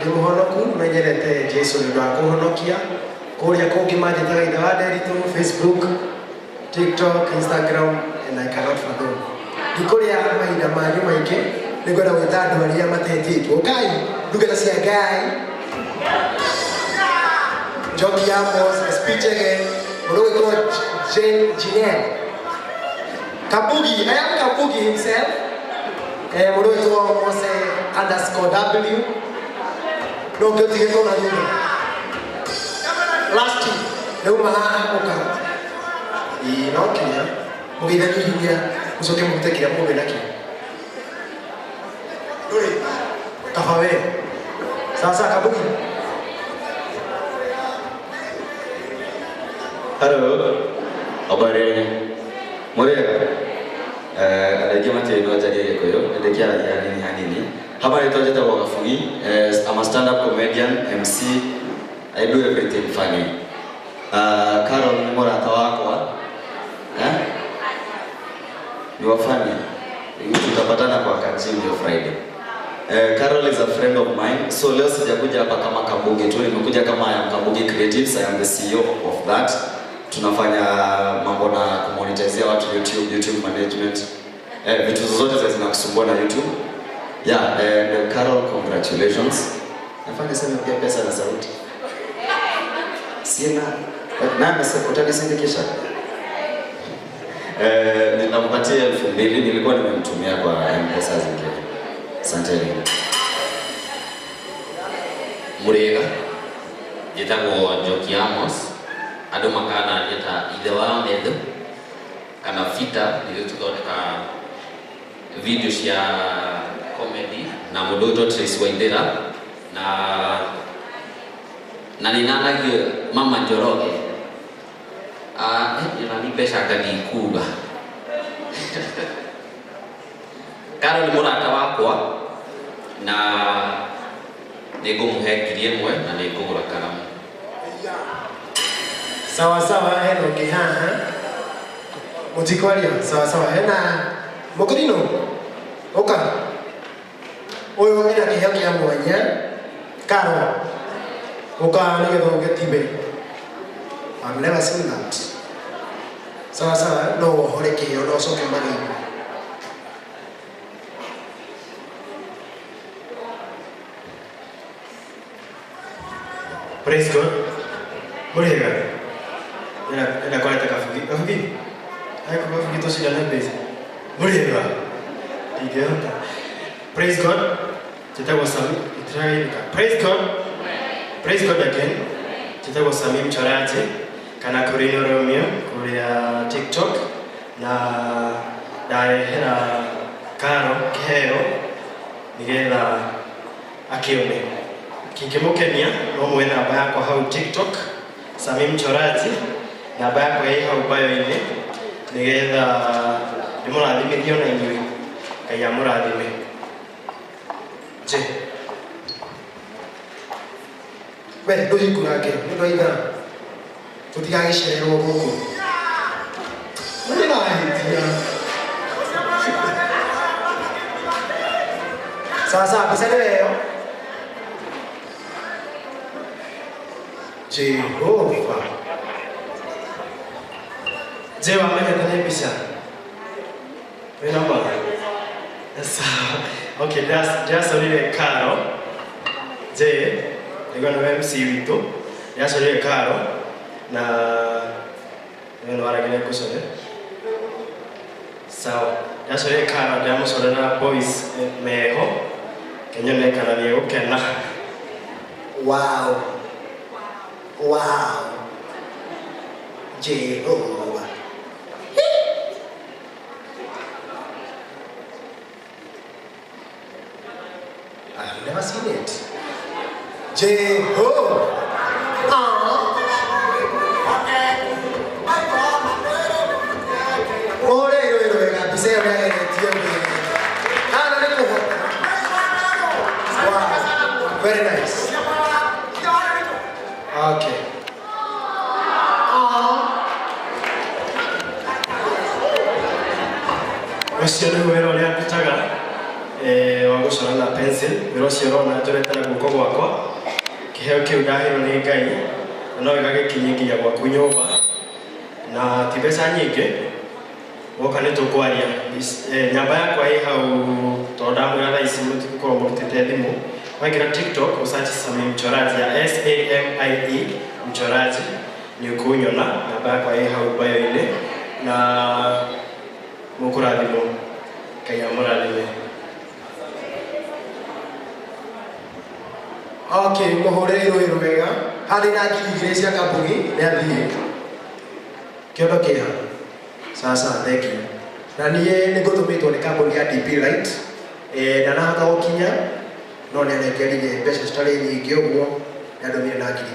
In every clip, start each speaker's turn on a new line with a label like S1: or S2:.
S1: ndi muhonoku menyerete Jesu ni wa kuhonokia kuria kungi manjitaga ithe wa Nderitu Facebook, TikTok, Instagram, and I cannot fathom. Ndikuria mahinda manyu maingi nigwenda gwita andu aria matetitwo Ngai ndugata cia Ngai Njoki Amos speech again Murugitwo Jinel Kabugi, I am Kabugi himself. Murugitwo Mose_W no guilty giko na nyuma last year leo maha oka inokia mugithani hinya ucoke mutekia mube naki dole kahawe sasa Kabugi.
S2: Hello, habari Murega anajua tena jadi koyo ndekia yani hanini habari tojeta kwa Gafungi. I'm a stand-up comedian, MC. I do everything funny. Carol ni murata wako ni wa funny. Tutapatana kwa Kajimbo Friday. Carol is a friend of mine. So leo sijakuja hapa kama Kabugi tu, nimekuja kama Kabugi Creatives. I am the CEO of that. Tunafanya mambo na kumonetize watu YouTube management. Vitu zote zinakusumbua na YouTube. Yeah, and Carol, congratulations. Nafanya sana pia pesa na sauti. Sina nani utanisindikisha? Ninampatia 2000 nilikuwa nimemtumia kwa M-Pesa zingine. Asante.
S3: Murega jitagwo Njoki Amos andu makana jeta ithe wa Methu kana Fita ndio tukaoneka video cia comedy na mudoto Trace Waithera na ninanagio Mama Njoroge ina ni pesa kadikuga Carol ni murata wakwa na nigumuhe ngiri imwe na ningugura karamu
S1: Sawa sawa heno kihaha mutikwaria sawa sawa hena mukurino oka oyo ina kiheo kia mwanya Carol oka nigetho getibe. I've never seen that. Sawa sawa no hore kiheo no soke mani. Praise God. Murega. Ina kwa Kabugi. Kabugi. Hayo Kabugi toshi na pesa. Murega. Igeota. Praise God. Tutago Sami. Praise God. Praise God again. Tutago Sami mchoraji. Kana Corino Romeo kuria TikTok na dae hena Karo kiheo nigetha akione kingimukenia no mwe namba yakwa hau TikTok Sami mchoraji namba yakwa ĩ hau bio-inĩ nigetha ndimũrathimithio na inyuĩ Ngai amũrathime. Je we ndũhingũrange nĩ ũndũ wa ithaa tũtigagĩcererwo gũkũ nĩrahĩtia sasa mbica nĩyo Jehova je wamenya kwenye mbica wĩna mbaga sawa okay ndacorire Carol je nĩguo nĩwe MC witũ ndacorire Carol na nĩwe waragire kũcore sawa ndacorire Carol ndamũcorera boys meho kenyone kana nĩegũkena. Wow. Wow. Jehovah. I've never seen it. Jehovah. Wow. Very nice. Okay. Ucio nĩ wĩra ũrĩa ndutaga wa gũcora na pencil. Wĩra ũcio ũrona njoretera guoko gwakwa kĩheo kĩu ndaheo nĩ Ngai na no gĩgagĩkinyia nginya gwaku nyũmba na ti mbeca nyingĩ woka nĩ tũkwaria nyamba yakwa ĩ hau tondũ ndamwĩra thaa ici mũtigũkorwo mũrutĩte thimũ waingĩra TikTok ũsearch Sammy Mchoraji ya SAMIE Mchoraji nĩ ũkũnyona nyamba yakwa ĩ hau bio-inĩ na mũkũrathimwo Ngai amũrathime. Okay, mũhũrĩre rũĩ rwega harĩ na ngiri 2 cia kambuni nĩ athiĩ kĩondo kĩha sasa thank you na niĩ nĩ ngũtũmĩtwo nĩ kambuni ya DP Light ndanahota gũkinya no nĩ arengerire mbeca citarĩ nyingĩ ũguo nĩ andũmire na ngiri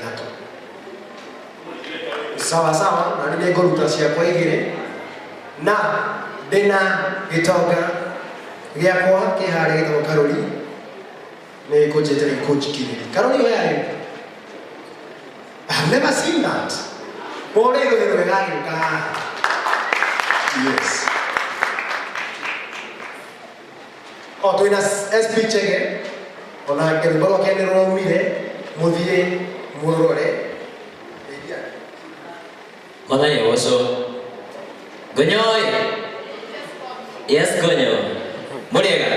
S1: 3 sawa sawa na nĩ ngũruta ciakwa 2 na ndĩna gĩtonga gĩakwa kĩ harĩa gĩtagwo Karoli nĩ kũnjĩtĩra ikũnjikĩrĩria Karoli we are you? I've never seen that. Mũhũrĩre rũĩ rwega gĩũka haha. Yes. O twĩna SP Chege onake rwĩmbo rwake nĩ rũraumire mũthiĩ mũrore.
S4: Mũthenya ũcio Gonyoĩ. Yes Gonyo. Mũrĩega.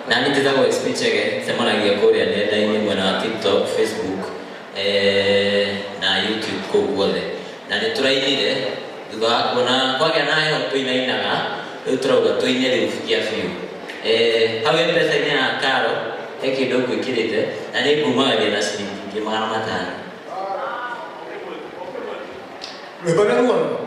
S4: Na nĩ njĩtagwo SP Chege semanagia kũrĩa nenda-inĩ mwena wa TikTok, Facebook na YouTube kũu guothe. Na nĩ tũrainire thutha wa kuona kwagĩa na heho tũinainaga rĩu tũrauga tũine rĩu kia biũ. Hau M-Pesa-inĩ ya Karo he kĩndũ ngwĩkĩrĩte na nĩ ngumagaria na ciringi 500.
S1: Rwĩmbo nĩ ruono?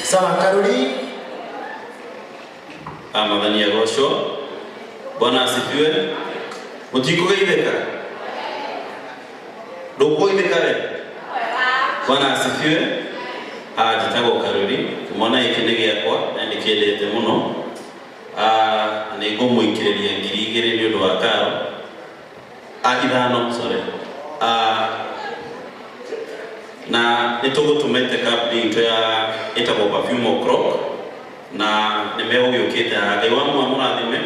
S1: Sawa Karoli.
S5: Amathani agocwo. Bwana asifiwe. Mũtikũgeithĩka. Ndũkũgeithĩka we. Bwana asifiwe. Njĩtagwo Karoli. Mwana gĩkĩ nĩ gĩakwa na nĩkĩendete mũno. Nĩ ngũmũikĩrĩria 2,000 nĩ ũndũ wa Karo. 5 sorry. Na nĩtũgũtũmĩte kambuni itũ ya ĩtagwo Perfume O'Clock na nĩmegũgĩũkĩte Ngai wa mũrathime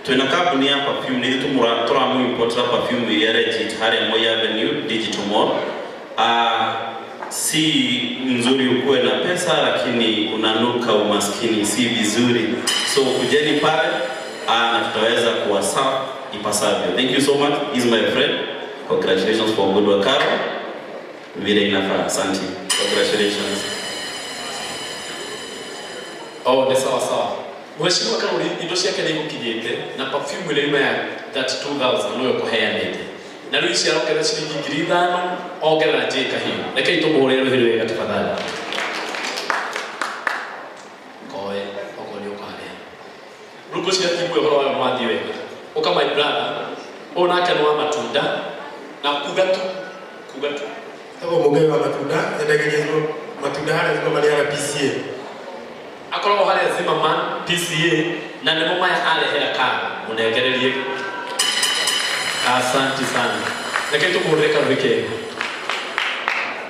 S5: twĩna kambuni ya perfume nĩ tũramũ-import perfume iria legit harĩa Moi Avenue Digital Mall. Si nzuri ukuwe na pesa lakini unanuka umaskini si vizuri, so kujeni pale na tutaweza kuwasa ipasavyo. Thank you so much. He's my friend. Congratulations for good work Karo. Vile inafaa. Asante. Congratulations.
S6: Oh, ni sawa sawa. Mheshimiwa Karoli, indo ciake nĩ igũkinyĩte na perfume ĩrĩa ima ya 32,000 no ũkũheanĩte. Na rĩu ici arongerera ciringi 5,000 ongerera J kahiũ. Rekei tũmũhũrĩre rũhĩ wega tafadhali. Koe, okorwo nĩ ũkahea. Rũngũ cia timu ũhoro wayo mathiĩ wega. Ũka my brother, ũyũ nake nĩ wa matunda na kuga tu.
S1: Hapo mũgeni wa matunda endagĩrio matunda harĩa thima marĩ ya PCA.
S6: Akorwo harĩa Zimmerman PCA na nĩmo maya arehera Karo mũnengererie. Asante sana. Rekei tũmũhũrĩre Karoli kega.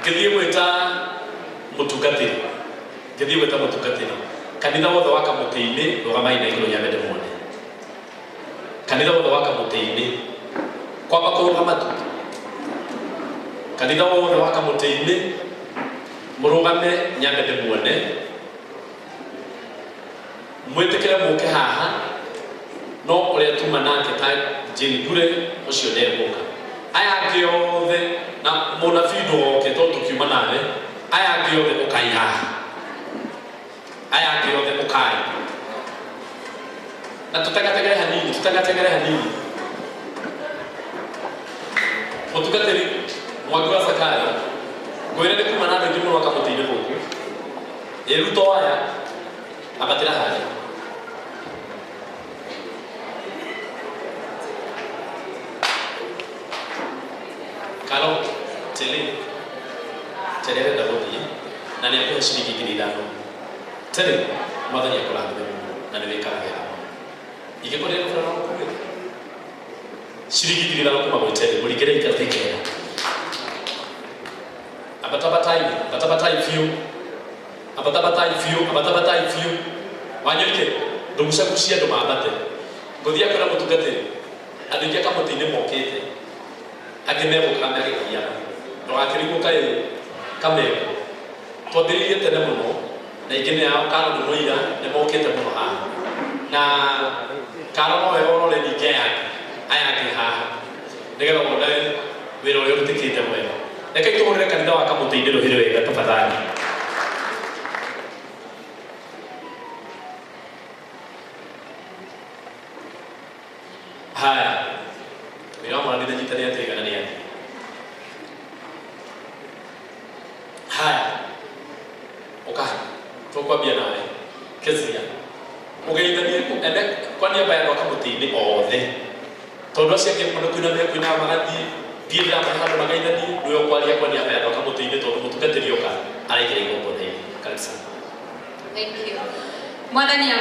S6: Ngĩthiĩ gwĩta mũtungatĩri. Kanitha wothe wa Kamũtĩ-inĩ rũgamai na igũrũ nyambe ndĩmuone. Kanitha wothe wa Kamũtĩ-inĩ kwamba kũrũgama tu. Kanitha wothe wa Kamũtĩ-inĩ mũrũgame nyambe ndĩmuone. Mwĩtĩkĩre mũke haha no uria tuma nake ta Jane Ndure ucio ndeguka aya angĩ othe na mũnabii oke to tukiuma nawe aya angĩ othe ũkaiha aya angĩ othe ũkai na tutagategere hanini mũtungatĩri Mwangi wa Sakari ngwĩre nĩ kuma na andũ aingĩ mũno akamũteithia gũkũ Ruto aya abatĩra harĩa Kalo Tele arenda gũthiĩ na nĩ akũhe ciringi 5,000 Tele mwathani akũrathime na nĩ wĩkaragira ingĩkorera gũbara na gũkũgĩra ciringi 5,000 kuma gwĩ Tele mũringĩre ikatikera abatabatai fiu wanyoike ndũgucagucia andũ mambate ngũthiĩ akwĩra mũtungatĩri andũ aingĩ kamũtĩ-inĩ mokĩte angĩ megũka magĩkia ndũgakĩrigwo kaĩ kamego twambĩrĩirie tene mũno na ingĩ nĩ ao Karo ndũmũira nĩ mokĩte mũno haha na Karo nowe orore ningĩ aya angĩ haha nĩgetha wone wĩra ũrĩa ũrutĩkĩte mwega reke tũhũrĩre kanitha wa kamũtĩ-inĩ rũhĩrĩ wega tafadhali haya wĩra wa mwana nĩnyitane atĩgana nĩ atĩ haya ũka tũkwambia nawe Kezia mũgeithanie ende kwani amba ya kamũtĩ-inĩ othe tondũ acio angĩ mũndũ kwĩna magathiĩ thiĩ handũ magaithanie nĩwe ũkwaria kwani amba ya kamũtĩ-inĩ tondũ mũtungatĩri oka araingĩra igongona-inĩ. Karibu sana.
S7: Thank you. Mwathani